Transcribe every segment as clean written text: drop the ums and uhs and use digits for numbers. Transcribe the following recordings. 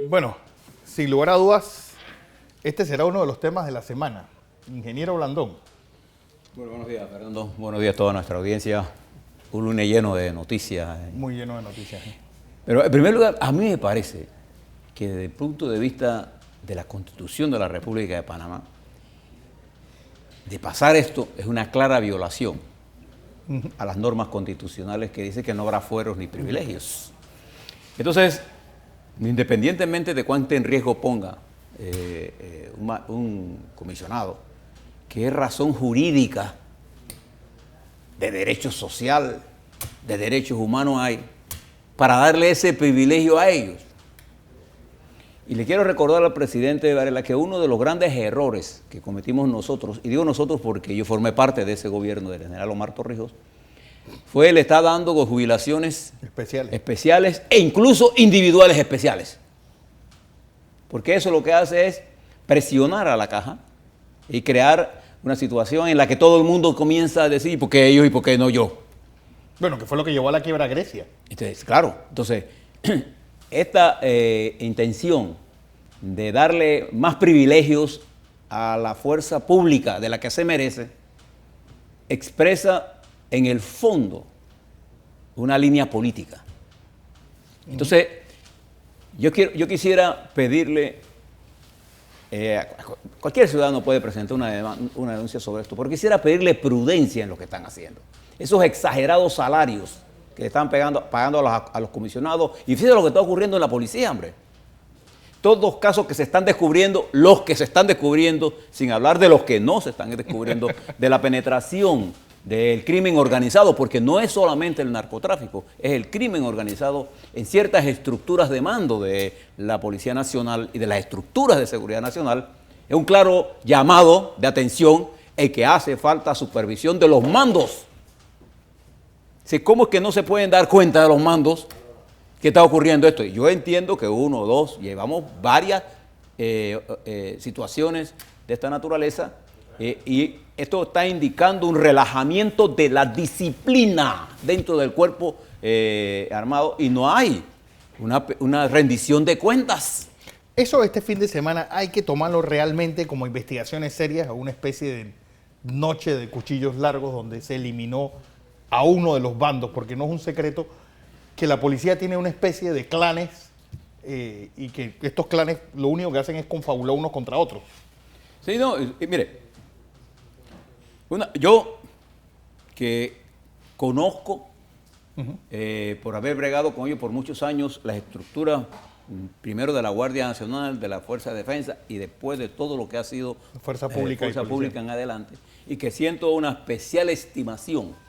Bueno, sin lugar a dudas, este será uno de los temas de la semana. Ingeniero Blandón. Bueno, buenos días, Fernando. Buenos días a toda nuestra audiencia. Un lunes lleno de noticias. Muy lleno de noticias. Pero en primer lugar, a mí me parece que desde el punto de vista de la Constitución de la República de Panamá, de pasar esto es una clara violación a las normas constitucionales que dice que no habrá fueros ni privilegios. Entonces, independientemente de cuánto en riesgo ponga un comisionado, ¿qué razón jurídica de derecho social, de derechos humanos hay para darle ese privilegio a ellos? Y le quiero recordar al presidente Varela que uno de los grandes errores que cometimos nosotros, y digo nosotros porque yo formé parte de ese gobierno del general Omar Torrijos, fue el estar dando jubilaciones especiales e incluso individuales especiales. Porque eso lo que hace es presionar a la caja y crear una situación en la que todo el mundo comienza a decir, ¿por qué ellos y por qué no yo? Bueno, que fue lo que llevó a la quiebra a Grecia. Entonces, claro, esta intención de darle más privilegios a la fuerza pública de la que se merece, expresa en el fondo una línea política. Entonces, yo quisiera pedirle, cualquier ciudadano puede presentar una denuncia sobre esto, pero quisiera pedirle prudencia en lo que están haciendo. Esos exagerados salarios que le están pagando a los comisionados, y fíjense lo que está ocurriendo en la policía, hombre. Todos los casos que se están descubriendo, los que se están descubriendo, sin hablar de los que no se están descubriendo, de la penetración del crimen organizado, porque no es solamente el narcotráfico, es el crimen organizado en ciertas estructuras de mando de la Policía Nacional y de las estructuras de seguridad nacional. Es un claro llamado de atención en que hace falta supervisión de los mandos. ¿Cómo es que no se pueden dar cuenta de los mandos que está ocurriendo esto? Yo entiendo que uno o dos, llevamos varias situaciones de esta naturaleza y esto está indicando un relajamiento de la disciplina dentro del cuerpo armado y no hay una rendición de cuentas. Eso este fin de semana hay que tomarlo realmente como investigaciones serias, a una especie de noche de cuchillos largos donde se eliminó a uno de los bandos, porque no es un secreto que la policía tiene una especie de clanes y que estos clanes lo único que hacen es confabular unos contra otros. Sí, no, mire, yo que conozco, por haber bregado con ellos por muchos años, las estructuras, primero de la Guardia Nacional, de la Fuerza de Defensa y después de todo lo que ha sido Fuerza Pública en adelante, y que siento una especial estimación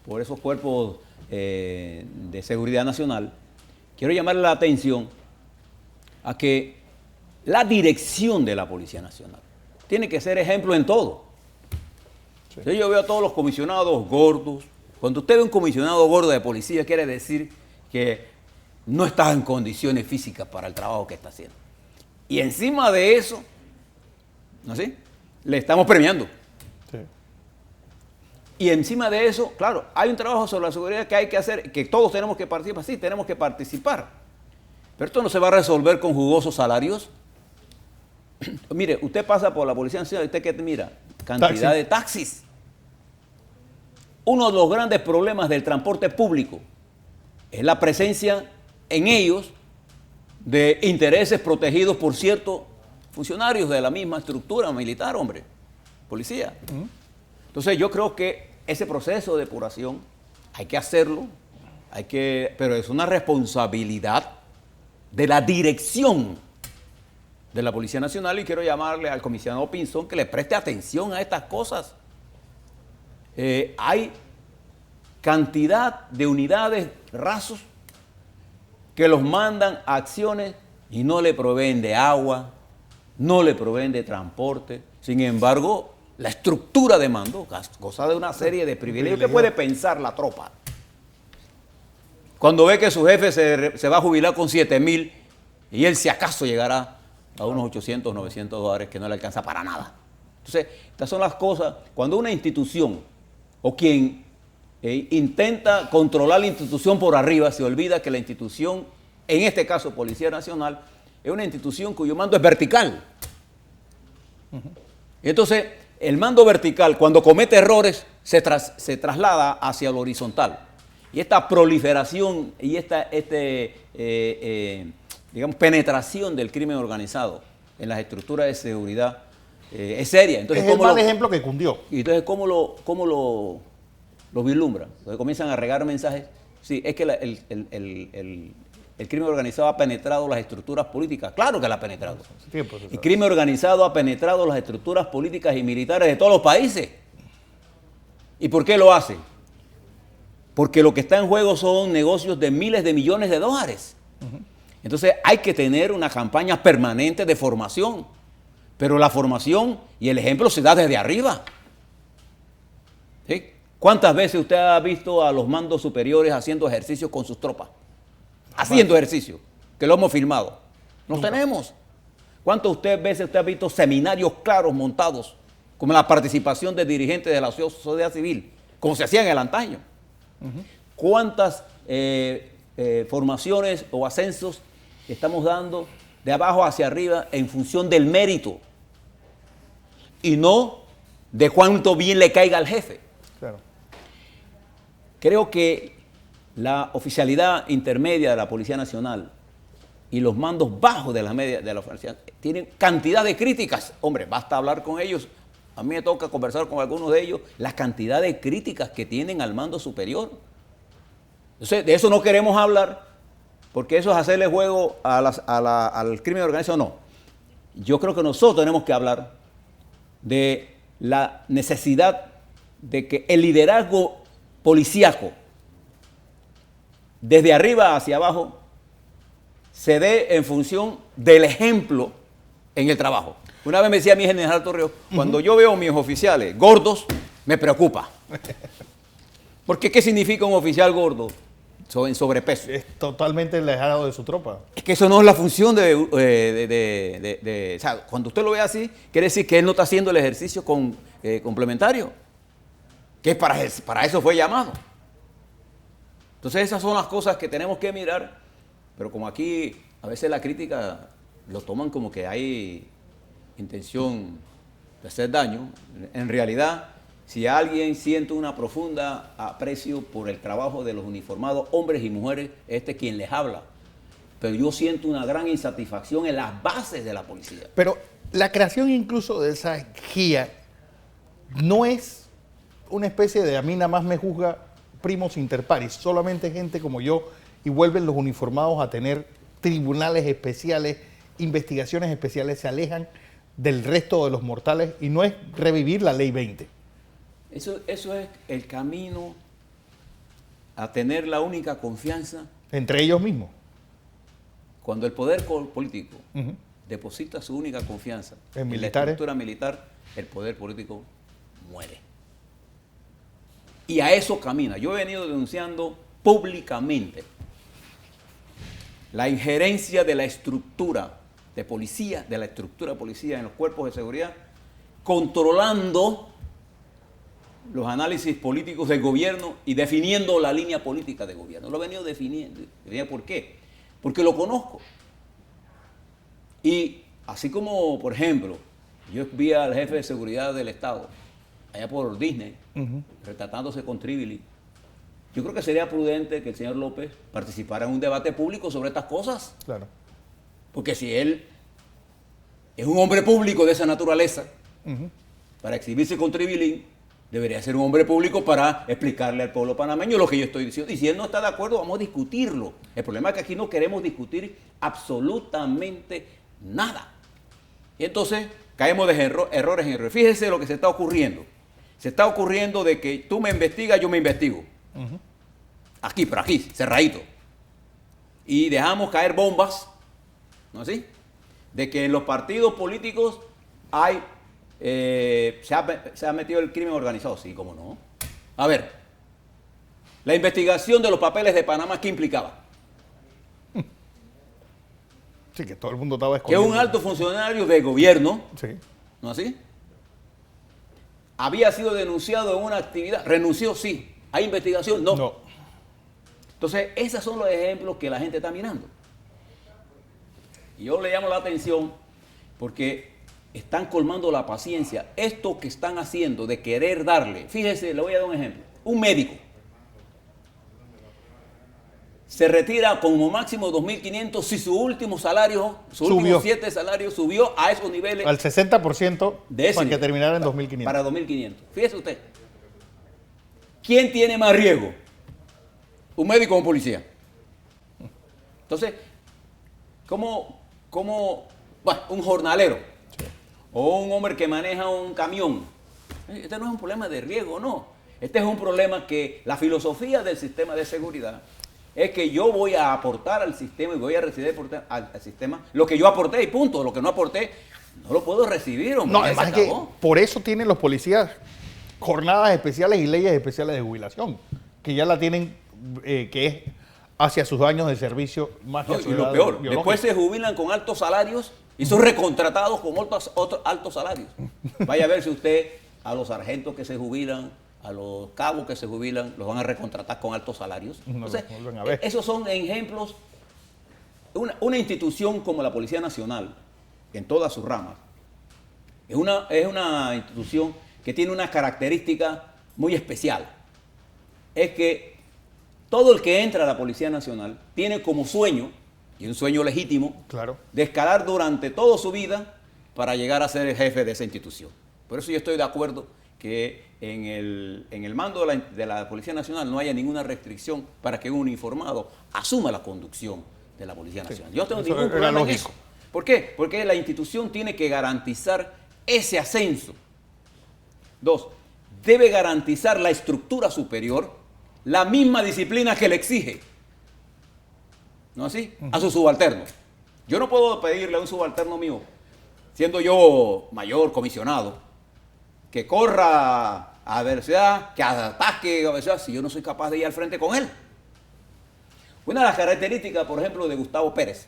por esos cuerpos de seguridad nacional, quiero llamarle la atención a que la dirección de la Policía Nacional tiene que ser ejemplo en todo. Sí. Yo veo a todos los comisionados gordos. Cuando usted ve un comisionado gordo de policía, quiere decir que no está en condiciones físicas para el trabajo que está haciendo. Y encima de eso, ¿no es así?, le estamos premiando. Sí. Y encima de eso, claro, hay un trabajo sobre la seguridad que hay que hacer, que todos tenemos que participar. Sí, tenemos que participar. Pero esto no se va a resolver con jugosos salarios. Mire, usted pasa por la Policía Nacional y usted que mira, cantidad de taxis. Uno de los grandes problemas del transporte público es la presencia en ellos de intereses protegidos por ciertos funcionarios de la misma estructura militar, hombre, policía. Entonces yo creo que ese proceso de depuración hay que hacerlo, pero es una responsabilidad de la dirección de la Policía Nacional, y quiero llamarle al comisionado Pinzón que le preste atención a estas cosas. Hay cantidad de unidades, rasos, que los mandan a acciones y no le proveen de agua, no le proveen de transporte. Sin embargo, la estructura de mando goza de una serie de privilegios que puede pensar la tropa. Cuando ve que su jefe se va a jubilar con 7,000 y él si acaso llegará a unos 800, 900 dólares que no le alcanza para nada. Entonces, estas son las cosas. Cuando una institución o quien intenta controlar la institución por arriba se olvida que la institución, en este caso Policía Nacional, es una institución cuyo mando es vertical. Y entonces, el mando vertical, cuando comete errores, se traslada hacia lo horizontal. Y esta proliferación y esta digamos, penetración del crimen organizado en las estructuras de seguridad es seria. Entonces, es el mal ejemplo que cundió. Y entonces, ¿cómo lo vislumbran? Entonces comienzan a regar mensajes. Sí, es que el crimen organizado ha penetrado las estructuras políticas. Claro que la ha penetrado. El crimen organizado ha penetrado las estructuras políticas y militares de todos los países. ¿Y por qué lo hace? Porque lo que está en juego son negocios de miles de millones de dólares. Entonces hay que tener una campaña permanente de formación. Pero la formación y el ejemplo se da desde arriba. ¿Sí? ¿Cuántas veces usted ha visto a los mandos superiores haciendo ejercicios con sus tropas? Haciendo ejercicio, que lo hemos filmado. Los tenemos. ¿Cuántas veces usted ha visto seminarios claros montados, como la participación de dirigentes de la sociedad civil, como se hacía en el antaño? ¿Cuántas formaciones o ascensos estamos dando de abajo hacia arriba en función del mérito y no de cuánto bien le caiga al jefe? Claro. Creo que la oficialidad intermedia de la Policía Nacional y los mandos bajos de la media de la oficialidad tienen cantidad de críticas. Hombre, basta hablar con ellos. A mí me toca conversar con algunos de ellos, la cantidad de críticas que tienen al mando superior. Entonces, de eso no queremos hablar, porque eso es hacerle juego al crimen organizado. No. Yo creo que nosotros tenemos que hablar de la necesidad de que el liderazgo policíaco, desde arriba hacia abajo, se dé en función del ejemplo en el trabajo. Una vez me decía mi general Torrijos, cuando yo veo a mis oficiales gordos, me preocupa. Porque ¿qué significa un oficial gordo? En sobrepeso. Es totalmente alejado de su tropa. Es que eso no es la función o sea, cuando usted lo ve así, quiere decir que él no está haciendo el ejercicio complementario. Que para eso fue llamado. Entonces esas son las cosas que tenemos que mirar, pero como aquí a veces la crítica lo toman como que hay intención de hacer daño, en realidad si alguien siente una profunda aprecio por el trabajo de los uniformados, hombres y mujeres, este es quien les habla, pero yo siento una gran insatisfacción en las bases de la policía. Pero la creación incluso de esa GIA no es una especie de a mí nada más me juzga primos inter pares, solamente gente como yo, y vuelven los uniformados a tener tribunales especiales, investigaciones especiales, se alejan del resto de los mortales y no es revivir la ley 20. Eso es el camino a tener la única confianza. Entre ellos mismos. Cuando el poder político deposita su única confianza en la estructura militar, el poder político muere. Y a eso camina. Yo he venido denunciando públicamente la injerencia de la estructura de policía, de la estructura de policía en los cuerpos de seguridad, controlando los análisis políticos del gobierno y definiendo la línea política del gobierno. Lo he venido definiendo. ¿Por qué? Porque lo conozco. Y así como, por ejemplo, yo vi al jefe de seguridad del Estado, allá por Disney, retratándose con Tribili, yo creo que sería prudente que el señor López participara en un debate público sobre estas cosas. Claro. Porque si él es un hombre público de esa naturaleza, para exhibirse con Tribili, debería ser un hombre público para explicarle al pueblo panameño lo que yo estoy diciendo. Y si él no está de acuerdo, vamos a discutirlo. El problema es que aquí no queremos discutir absolutamente nada. Y entonces caemos de errores en errores. Fíjese lo que se está ocurriendo. Se está ocurriendo de que tú me investigas, yo me investigo. Aquí, por aquí, cerradito. Y dejamos caer bombas, ¿no es así? De que en los partidos políticos hay... se ha metido el crimen organizado, sí, cómo no. A ver, la investigación de los papeles de Panamá, ¿qué implicaba? Sí, que todo el mundo estaba escondido. Que un alto funcionario de gobierno, sí, ¿no así? Había sido denunciado en una actividad, renunció, sí. ¿Hay investigación? No. Entonces, esos son los ejemplos que la gente está mirando. Y yo le llamo la atención porque están colmando la paciencia. Esto que están haciendo de querer darle, fíjese, le voy a dar un ejemplo. Un médico se retira como máximo 2.500 si su último salario, sus últimos 7 salarios subió a esos niveles. Al 60% de ese para que nivel, terminara en 2.500. Para 2.500. Fíjese usted. ¿Quién tiene más riesgo? ¿Un médico o un policía? Entonces, ¿cómo bueno, un jornalero o un hombre que maneja un camión? Este no es un problema de riesgo, no. Este es un problema que la filosofía del sistema de seguridad es que yo voy a aportar al sistema y voy a recibir al sistema lo que yo aporté y punto. Lo que no aporté, no lo puedo recibir, hombre. No, además que por eso tienen los policías jornadas especiales y leyes especiales de jubilación, que ya la tienen, que es hacia sus años de servicio más que a su y lo edad peor, biológica. después se jubilan con altos salarios y son recontratados con otros altos salarios. Vaya a ver si usted a los sargentos que se jubilan, a los cabos que se jubilan, los van a recontratar con altos salarios. Entonces, esos son ejemplos. Una institución como la Policía Nacional, en todas sus ramas, es una institución que tiene una característica muy especial. Es que todo el que entra a la Policía Nacional tiene como sueño, y un sueño legítimo, claro, de escalar durante toda su vida para llegar a ser el jefe de esa institución. Por eso yo estoy de acuerdo que en el mando de la Policía Nacional no haya ninguna restricción para que un uniformado asuma la conducción de la Policía Nacional. Yo no tengo ningún problema en eso. ¿Por qué? Porque la institución tiene que garantizar ese ascenso. 2, debe garantizar la estructura superior, la misma disciplina que le exige. ¿No así? A su subalterno. Yo no puedo pedirle a un subalterno mío, siendo yo mayor, comisionado, que corra a adversidad, que ataque a adversidad, si yo no soy capaz de ir al frente con él. Una de las características, por ejemplo, de Gustavo Pérez,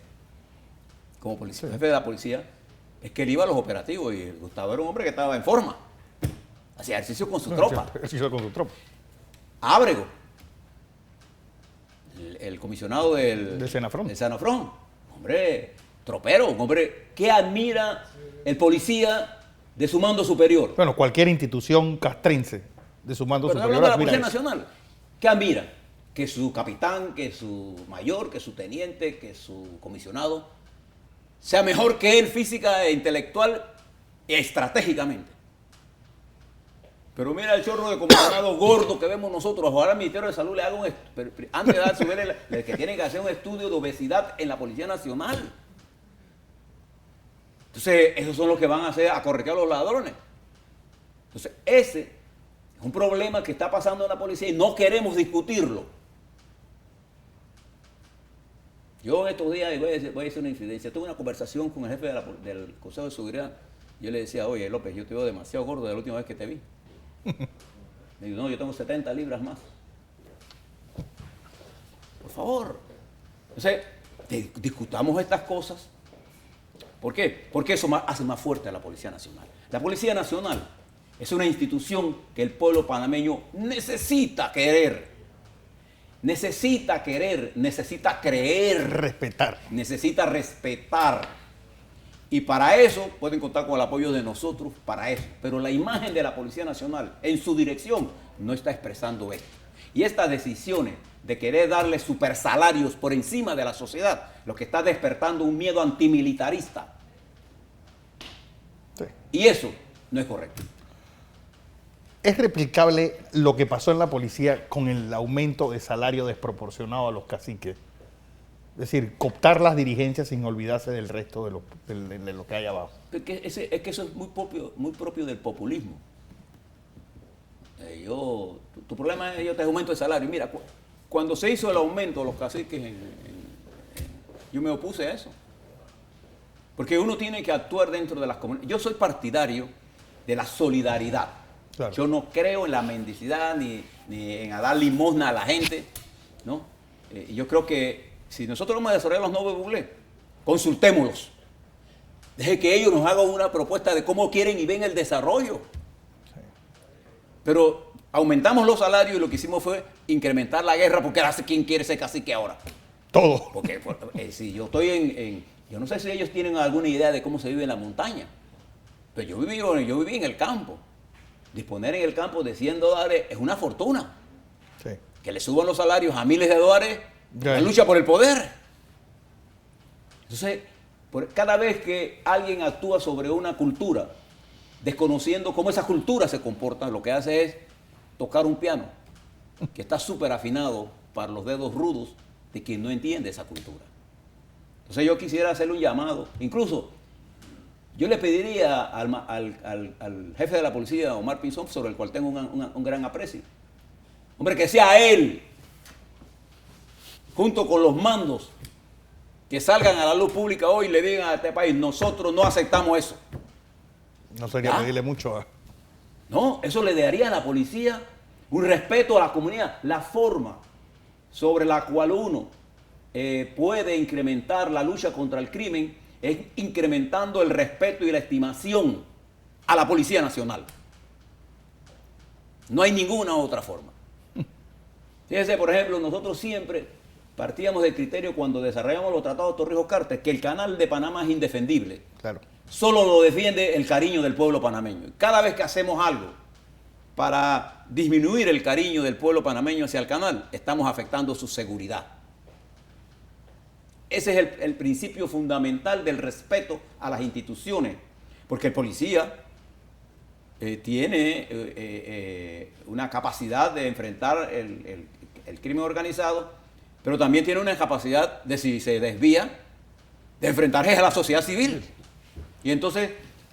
como policía, jefe de la policía, es que él iba a los operativos y Gustavo era un hombre que estaba en forma. Hacía ejercicio con su tropa. Ejercicio con su tropa. Ábrego, el comisionado de Senafrón. del Senafrón, hombre tropero, un hombre que admira el policía de su mando superior. Bueno, cualquier institución castrense de su mando superior. Hablando de la Policía Nacional, ¿qué admira? Que su capitán, que su mayor, que su teniente, que su comisionado sea mejor que él física e intelectual y estratégicamente. Pero mira el chorro de comisionado gordo que vemos nosotros. Ojalá el Ministerio de Salud le haga antes de dar su el que tienen que hacer un estudio de obesidad en la Policía Nacional. Entonces, esos son los que van a hacer a corretear a los ladrones. Entonces, ese es un problema que está pasando en la policía y no queremos discutirlo. Yo en estos días, voy a decir una infidencia, tuve una conversación con el jefe del Consejo de Seguridad. Yo le decía, oye López, yo te veo demasiado gordo de la última vez que te vi. Me dijo, no, yo tengo 70 libras más. Por favor. Entonces, discutamos estas cosas. ¿Por qué? Porque eso hace más fuerte a la Policía Nacional. La Policía Nacional es una institución que el pueblo panameño necesita querer. Necesita querer, necesita creer. Respetar. Necesita respetar. Y para eso pueden contar con el apoyo de nosotros, para eso. Pero la imagen de la Policía Nacional en su dirección no está expresando esto. Y estas decisiones de querer darle supersalarios por encima de la sociedad, lo que está despertando un miedo antimilitarista. Sí. Y eso no es correcto. ¿Es replicable lo que pasó en la policía con el aumento de salario desproporcionado a los caciques? Es decir, cooptar las dirigencias sin olvidarse del resto de lo que hay abajo. Es que eso es muy propio del populismo. Tu problema es yo te aumento el salario. Mira, cuando se hizo el aumento de los caciques, yo me opuse a eso. Porque uno tiene que actuar dentro de las comunidades. Yo soy partidario de la solidaridad. Claro. Yo no creo en la mendicidad ni en dar limosna a la gente, ¿no? Yo creo que si nosotros vamos a desarrollar los nuevos buglés, consultémoslos. Deje que ellos nos hagan una propuesta de cómo quieren y ven el desarrollo. Sí. Pero aumentamos los salarios y lo que hicimos fue incrementar la guerra porque ahora quién quiere ser cacique ahora. Todo. Porque si yo estoy Yo no sé si ellos tienen alguna idea de cómo se vive en la montaña, pero yo viví en el campo. Disponer en el campo de $100 es una fortuna. Sí. Que le suban los salarios a miles de dólares, Ya. la lucha por el poder. Entonces, cada vez que alguien actúa sobre una cultura, desconociendo cómo esa cultura se comporta, lo que hace es tocar un piano que está súper afinado para los dedos rudos de quien no entiende esa cultura. Entonces yo quisiera hacerle un llamado, incluso yo le pediría al jefe de la policía, Omar Pinzón, sobre el cual tengo un gran aprecio, hombre, que sea él, junto con los mandos, que salgan a la luz pública hoy y le digan a este país, nosotros no aceptamos eso. No sería ¿Ya? pedirle mucho a... No, eso le daría a la policía un respeto a la comunidad, la forma sobre la cual uno puede incrementar la lucha contra el crimen es incrementando el respeto y la estimación a la Policía Nacional. No hay ninguna otra forma. Fíjense, por ejemplo, nosotros siempre partíamos del criterio cuando desarrollamos los tratados Torrijos-Carter que el canal de Panamá es indefendible. Claro. Solo lo defiende el cariño del pueblo panameño. Cada vez que hacemos algo para disminuir el cariño del pueblo panameño hacia el canal, estamos afectando su seguridad. Ese es el principio fundamental del respeto a las instituciones, porque el policía tiene una capacidad de enfrentar el crimen organizado, pero también tiene una capacidad de, si se desvía, de enfrentarse a la sociedad civil. Y entonces,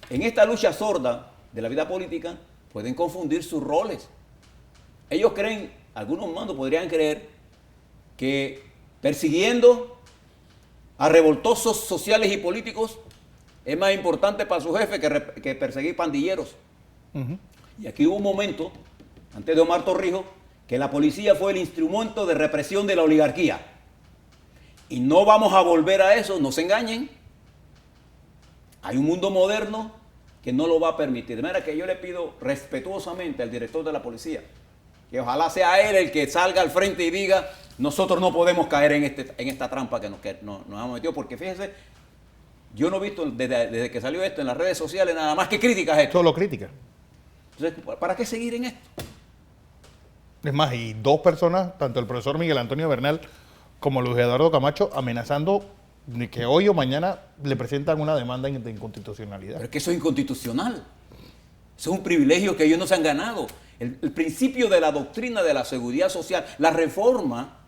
en esta lucha sorda de la vida política, pueden confundir sus roles. Ellos creen, algunos mandos podrían creer, que persiguiendo a revoltosos sociales y políticos es más importante para su jefe que perseguir pandilleros. Y aquí hubo un momento, antes de Omar Torrijos, que la policía fue el instrumento de represión de la oligarquía. Y no vamos a volver a eso, no se engañen. Hay un mundo moderno que no lo va a permitir. De manera que yo le pido respetuosamente al director de la policía que ojalá sea él el que salga al frente y diga, nosotros no podemos caer en esta trampa que nos hemos metido, porque fíjense, yo no he visto desde que salió esto en las redes sociales nada más que críticas a esto. Solo crítica. Entonces, ¿para qué seguir en esto? Es más, y dos personas, tanto el profesor Miguel Antonio Bernal como Luis Eduardo Camacho, amenazando de que hoy o mañana le presentan una demanda de inconstitucionalidad. Pero es que eso es inconstitucional. Eso es un privilegio que ellos no se han ganado. El principio de la doctrina de la seguridad social, la reforma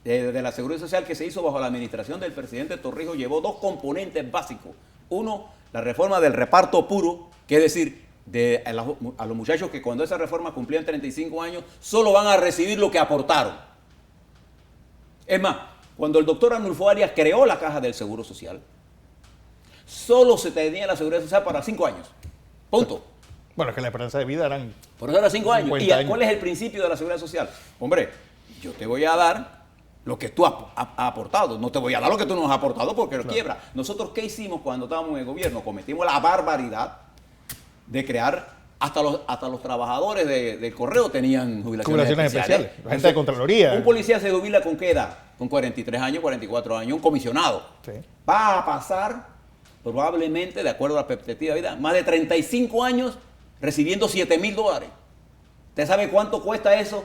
de la seguridad social que se hizo bajo la administración del presidente Torrijos llevó dos componentes básicos. Uno, la reforma del reparto puro, que es decir, a los muchachos que cuando esa reforma cumplían 35 años, solo van a recibir lo que aportaron. Es más, cuando el doctor Arnulfo Arias creó la caja del Seguro Social, solo se tenía la seguridad social para 5 años. Punto. Bueno, es que la esperanza de vida eran... Por eso era 5 años. 50 ¿Y años. cuál es el principio de la seguridad social? Hombre, yo te voy a dar lo que tú has aportado. No te voy a dar lo que tú nos has aportado porque lo quiebra. Nosotros, ¿qué hicimos cuando estábamos en el gobierno? Cometimos la barbaridad de crear, hasta los trabajadores del correo tenían jubilaciones especiales. La gente de Contraloría. Un policía se jubila ¿con qué edad? Con 43 años, 44 años, un comisionado. Sí. Va a pasar, probablemente, de acuerdo a la perspectiva de vida, más de 35 años recibiendo $7,000. ¿Usted sabe cuánto cuesta eso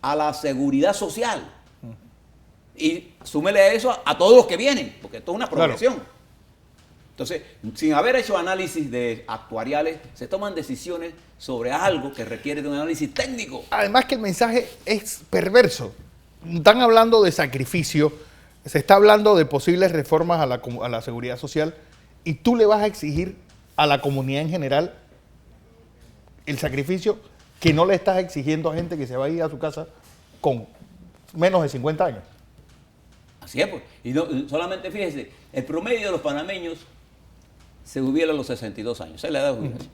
a la seguridad social? Y súmele a eso a todos los que vienen, porque esto es una progresión. Claro. Entonces, sin haber hecho análisis actuariales, se toman decisiones sobre algo que requiere de un análisis técnico. Además que el mensaje es perverso. Están hablando de sacrificio, se está hablando de posibles reformas a la seguridad social y tú le vas a exigir a la comunidad en general el sacrificio que no le estás exigiendo a gente que se va a ir a su casa con menos de 50 años. Así es, pues. Y no, solamente fíjese, el promedio de los panameños se jubila a los 62 años, esa es la edad de jubilación.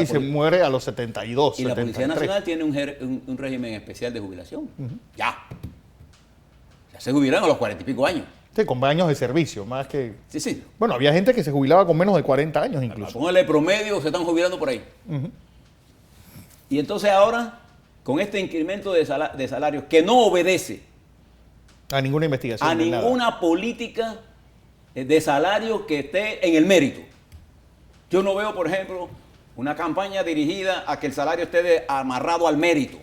Y se muere a los 72, y 73. la Policía Nacional tiene un régimen especial de jubilación. Ya se jubilaron a los 40 y pico años. Sí, con años de servicio, más que... Sí, sí. Bueno, había gente que se jubilaba con menos de 40 años incluso. Póngale promedio, se están jubilando por ahí. Y entonces ahora, con este incremento de salarios que no obedece a ninguna investigación. A ninguna política de salario que esté en el mérito. Yo no veo, por ejemplo, una campaña dirigida a que el salario esté amarrado al mérito,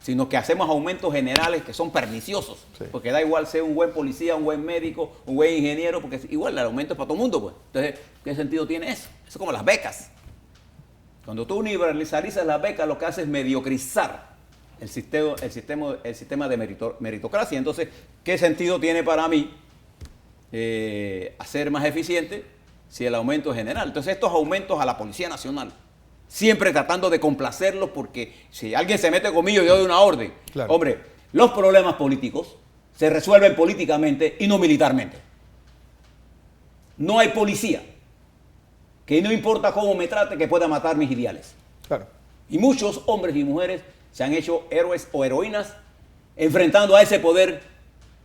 sino que hacemos aumentos generales que son perniciosos, sí, porque da igual ser un buen policía, un buen médico, un buen ingeniero, porque igual el aumento es para todo el mundo, pues. Entonces, ¿qué sentido tiene eso? Eso es como las becas. Cuando tú universalizas las becas, lo que haces es mediocrizar el sistema de meritocracia. Entonces, ¿qué sentido tiene para mí hacer más eficiente si el aumento es general? Entonces, estos aumentos a la Policía Nacional, siempre tratando de complacerlos, porque si alguien se mete conmigo, yo doy una orden. Claro. Hombre, los problemas políticos se resuelven políticamente y no militarmente. No hay policía que no importa cómo me trate, que pueda matar mis ideales. Claro. Y muchos hombres y mujeres se han hecho héroes o heroínas enfrentando a ese poder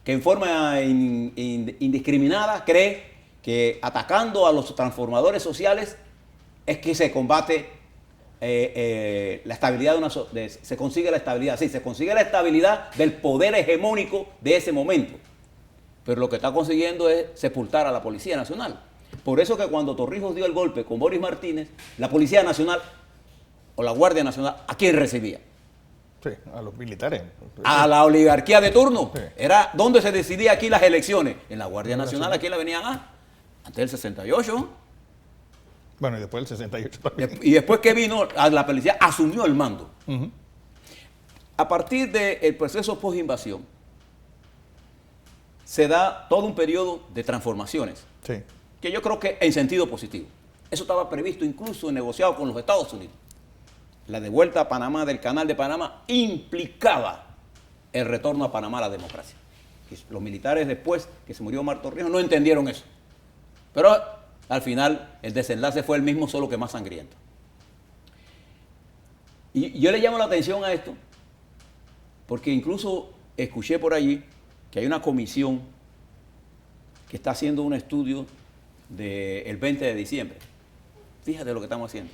que en forma indiscriminada cree que atacando a los transformadores sociales es que se combate la estabilidad se consigue la estabilidad. Sí, se consigue la estabilidad del poder hegemónico de ese momento. Pero lo que está consiguiendo es sepultar a la Policía Nacional. Por eso que cuando Torrijos dio el golpe con Boris Martínez, la Policía Nacional o la Guardia Nacional, ¿a quién recibía? Sí, a los militares. A la oligarquía de turno. Sí. Era donde se decidía aquí las elecciones. En la Guardia Nacional, aquí la venían antes del 68. Bueno, y después del 68 también. Y después que vino, la policía asumió el mando. A partir del proceso post-invasión, se da todo un periodo de transformaciones. Sí. Que yo creo que en sentido positivo. Eso estaba previsto incluso y negociado con los Estados Unidos. La devuelta a Panamá del Canal de Panamá implicaba el retorno a Panamá a la democracia. Y los militares después que se murió Omar Torrijos no entendieron eso. Pero al final el desenlace fue el mismo, solo que más sangriento. Y yo le llamo la atención a esto porque incluso escuché por allí que hay una comisión que está haciendo un estudio del 20 de diciembre. Fíjate lo que estamos haciendo.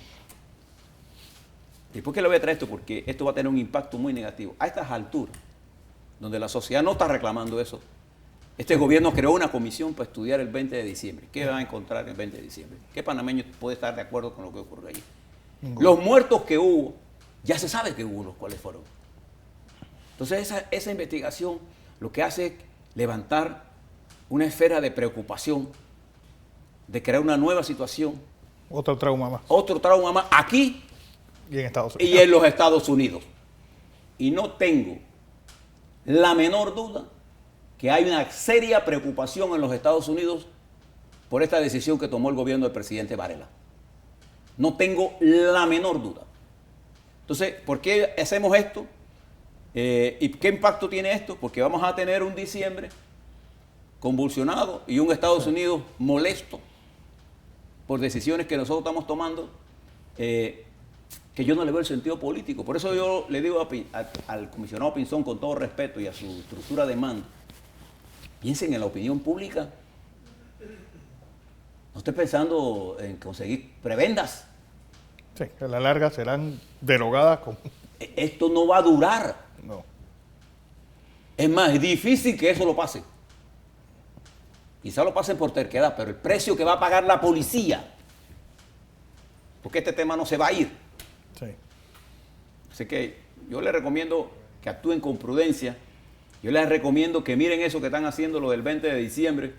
¿Y por qué le voy a traer esto? Porque esto va a tener un impacto muy negativo. A estas alturas, donde la sociedad no está reclamando eso, este gobierno creó una comisión para estudiar el 20 de diciembre. ¿Qué van a encontrar el 20 de diciembre? ¿Qué panameño puede estar de acuerdo con lo que ocurrió allí? Los muertos que hubo, ya se sabe que hubo cuáles fueron. Entonces esa investigación lo que hace es levantar una esfera de preocupación, de crear una nueva situación. Otro trauma más. Otro trauma más aquí y en Estados Unidos. Y en los Estados Unidos. Y no tengo la menor duda que hay una seria preocupación en los Estados Unidos por esta decisión que tomó el gobierno del presidente Varela. No tengo la menor duda. Entonces, ¿por qué hacemos esto? ¿Y qué impacto tiene esto? Porque vamos a tener un diciembre convulsionado y un Estados Unidos molesto por decisiones que nosotros estamos tomando, que yo no le veo el sentido político. Por eso yo le digo al comisionado Pinzón, con todo respeto y a su estructura de mando, piensen en la opinión pública. No esté pensando en conseguir prebendas. Sí, a la larga serán derogadas. Esto no va a durar. No. Es más, es difícil que eso lo pase. Quizá lo pasen por terquedad, pero el precio que va a pagar la policía, porque este tema no se va a ir. Sí. Así que yo les recomiendo que actúen con prudencia. Yo les recomiendo que miren eso que están haciendo, lo del 20 de diciembre,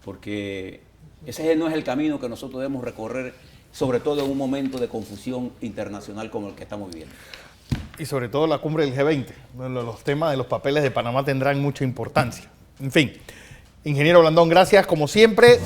porque ese no es el camino que nosotros debemos recorrer, sobre todo en un momento de confusión internacional como el que estamos viviendo. Y sobre todo la cumbre del G20. Los temas de los papeles de Panamá tendrán mucha importancia. En fin, ingeniero Blandón, gracias como siempre.